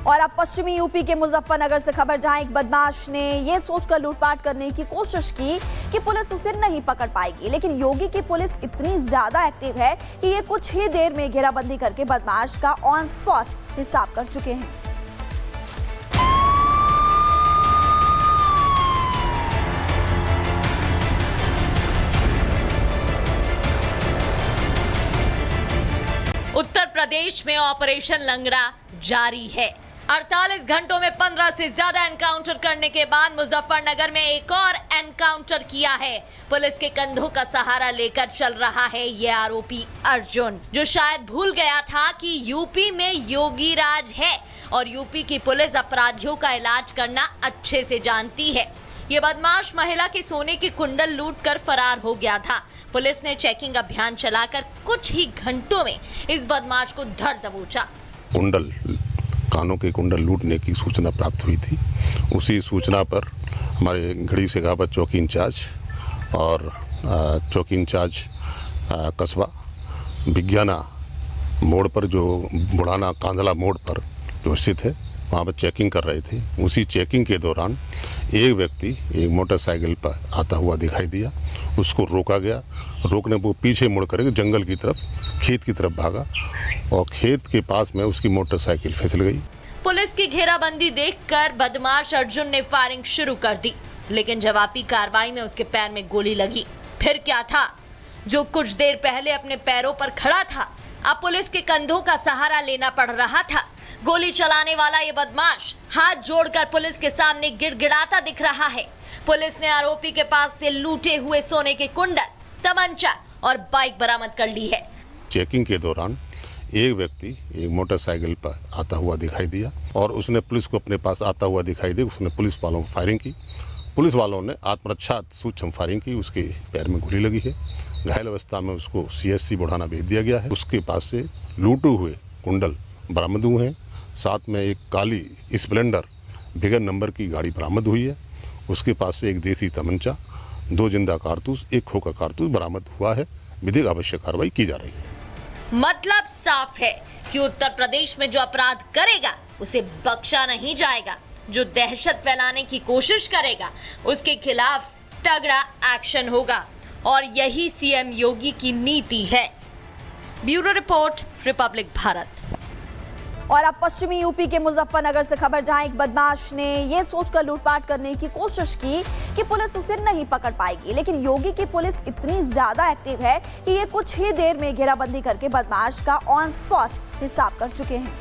और अब पश्चिमी यूपी के मुजफ्फरनगर से खबर, जहां एक बदमाश ने यह सोचकर लूटपाट करने की कोशिश की कि पुलिस उसे नहीं पकड़ पाएगी, लेकिन योगी की पुलिस इतनी ज्यादा एक्टिव है कि ये कुछ ही देर में घेराबंदी करके बदमाश का ऑन स्पॉट हिसाब कर चुके हैं। उत्तर प्रदेश में ऑपरेशन लंगड़ा जारी है। 48 घंटों में 15 से ज्यादा एनकाउंटर करने के बाद मुजफ्फरनगर में एक और एनकाउंटर किया है। पुलिस के कंधों का सहारा लेकर चल रहा है ये आरोपी अर्जुन, जो शायद भूल गया था कि यूपी में योगी राज है और यूपी की पुलिस अपराधियों का इलाज करना अच्छे से जानती है। ये बदमाश महिला के सोने के कुंडल लूट कर फरार हो गया था। पुलिस ने चेकिंग अभियान चलाकर कुछ ही घंटों में इस बदमाश को धर दबोचा। कुंडल, कानों के कुंडल लूटने की सूचना प्राप्त हुई थी। उसी सूचना पर हमारे घड़ी शेखावत चौकी इंचार्ज और चौकी इंचार्ज कस्बा विज्ञाना मोड़ पर, जो बुढ़ाना कांदला मोड़ पर जो स्थित है, वहाँ पर चेकिंग कर रहे थे। उसी चेकिंग के दौरान एक व्यक्ति एक मोटरसाइकिल पर आता हुआ दिखाई दिया। उसको रोका गया। रोकने पर वो पीछे मुड़ कर जंगल की तरफ, खेत की तरफ भागा और खेत के पास में उसकी मोटरसाइकिल फिसल गई। पुलिस की घेराबंदी देखकर बदमाश अर्जुन ने फायरिंग शुरू कर दी, लेकिन जवाबी कार्रवाई में उसके पैर में गोली लगी। फिर क्या था, जो कुछ देर पहले अपने पैरों पर खड़ा था, अब पुलिस के कंधों का सहारा लेना पड़ रहा था। गोली चलाने वाला ये बदमाश हाथ जोड़कर पुलिस के सामने गिड़गिड़ाता दिख रहा है। पुलिस ने आरोपी के पास से लूटे हुए सोने के कुंडल, तमंचा और बाइक बरामद कर ली है। चेकिंग के दौरान एक व्यक्ति एक मोटरसाइकिल पर आता हुआ दिखाई दिया और उसने पुलिस को अपने पास आता हुआ दिखाई दी। उसने पुलिस वालों को फायरिंग की। पुलिस वालों ने आत्मरक्षा सूक्ष्म फायरिंग की। उसके पैर में गोली लगी है। घायल अवस्था में उसको CSC बुढ़ाना भेज दिया गया है। उसके पास से लूटे हुए कुंडल बरामद हुए हैं। साथ में एक काली स्प्लेंडर बिगर नंबर की गाड़ी बरामद हुई है। उसके पास से एक देसी तमंचा, 2 जिंदा कारतूस, एक खोखा कारतूस बरामद हुआ है। विधिक आवश्यक कार्रवाई की जा रही है। मतलब साफ है कि उत्तर प्रदेश में जो अपराध करेगा उसे बख्शा नहीं जाएगा। जो दहशत फैलाने की कोशिश करेगा उसके खिलाफ तगड़ा एक्शन होगा और यही CM योगी की नीति है। Bureau report, Republic Bharat. और अब पश्चिमी यूपी के मुजफ्फरनगर से खबर, जहां एक बदमाश ने यह सोचकर लूटपाट करने की कोशिश की कि पुलिस उसे नहीं पकड़ पाएगी, लेकिन योगी की पुलिस इतनी ज्यादा एक्टिव है कि ये कुछ ही देर में घेराबंदी करके बदमाश का ऑन स्पॉट हिसाब कर चुके हैं।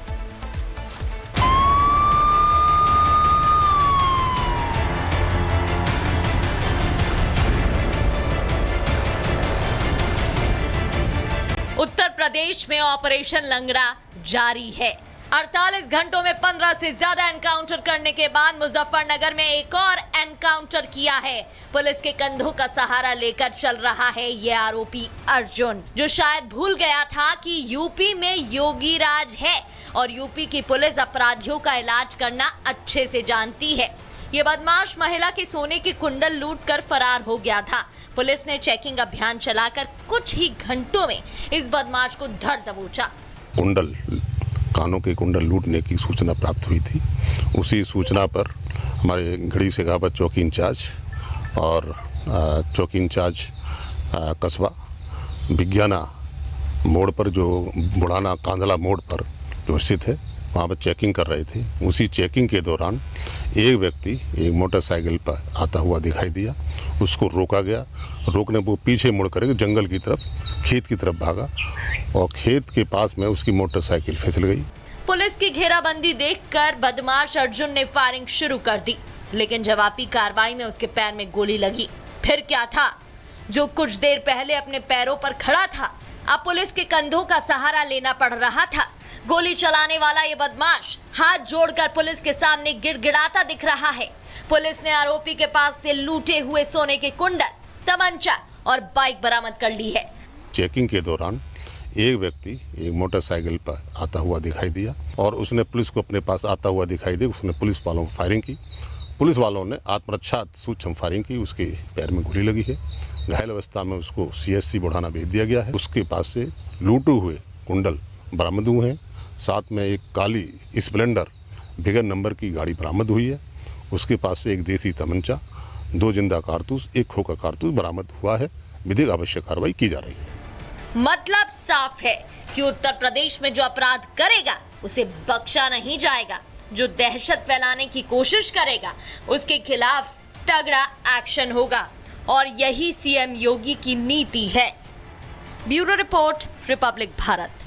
उत्तर प्रदेश में ऑपरेशन लंगड़ा जारी है। 48 घंटों में 15 से ज्यादा एनकाउंटर करने के बाद मुजफ्फरनगर में एक और एनकाउंटर किया है। पुलिस के कंधों का सहारा लेकर चल रहा है ये आरोपी अर्जुन, जो शायद भूल गया था कि यूपी में योगी राज है और यूपी की पुलिस अपराधियों का इलाज करना अच्छे से जानती है। ये बदमाश महिला के सोने के कुंडल लूट कर फरार हो गया था। पुलिस ने चेकिंग अभियान चलाकर कुछ ही घंटों में इस बदमाश को धर दबोचा। कुंडल, कानों के कुंडल लूटने की सूचना प्राप्त हुई थी। उसी सूचना पर हमारे घड़ी शेखावत चौकी इंचार्ज और चौकी इंचार्ज कस्बा विज्ञाना मोड़ पर, जो बुढ़ाना कांदला मोड़ पर जो स्थित है, वहाँ पर चेकिंग कर रहे थे। उसी चेकिंग के दौरान एक व्यक्ति एक मोटरसाइकिल पर आता हुआ दिखाई दिया। उसको रोका गया। रोकने पर वो पीछे मुड़ कर जंगल की तरफ, खेत की तरफ भागा और खेत के पास में उसकी मोटरसाइकिल फिसल गई। पुलिस की घेराबंदी देखकर बदमाश अर्जुन ने फायरिंग शुरू कर दी, लेकिन जवाबी कार्रवाई में उसके पैर में गोली लगी। फिर क्या था, जो कुछ देर पहले अपने पैरों पर खड़ा था, अब पुलिस के कंधों का सहारा लेना पड़ रहा था। गोली चलाने वाला ये बदमाश हाथ जोड़कर पुलिस के सामने गिड़गिड़ाता दिख रहा है। पुलिस ने आरोपी के पास से लूटे हुए सोने के कुंडल, तमंचा और बाइक बरामद कर ली है। चेकिंग के दौरान एक व्यक्ति एक मोटरसाइकिल पर आता हुआ दिखाई दिया और उसने पुलिस को अपने पास आता हुआ दिखाई दी। उसने पुलिस वालों को फायरिंग की। पुलिस वालों ने आत्मरक्षा सूक्ष्म फायरिंग की। उसके पैर में गोली लगी है। घायल अवस्था में उसको CSC बुढ़ाना भेज दिया गया है। उसके पास से लूटे हुए कुंडल बरामद हुए हैं। साथ में एक काली स्प्लेंडर बिगर नंबर की गाड़ी बरामद हुई है। उसके पास से एक देसी तमंचा, 2 जिंदा कारतूस, 1 खोखा कारतूस बरामद हुआ है। विधिक आवश्यक कार्रवाई की जा रही है। मतलब साफ है कि उत्तर प्रदेश में जो अपराध करेगा उसे बख्शा नहीं जाएगा। जो दहशत फैलाने की कोशिश करेगा उसके खिलाफ तगड़ा एक्शन होगा और यही सीएम योगी की नीति है। Bureau report, Republic Bharat.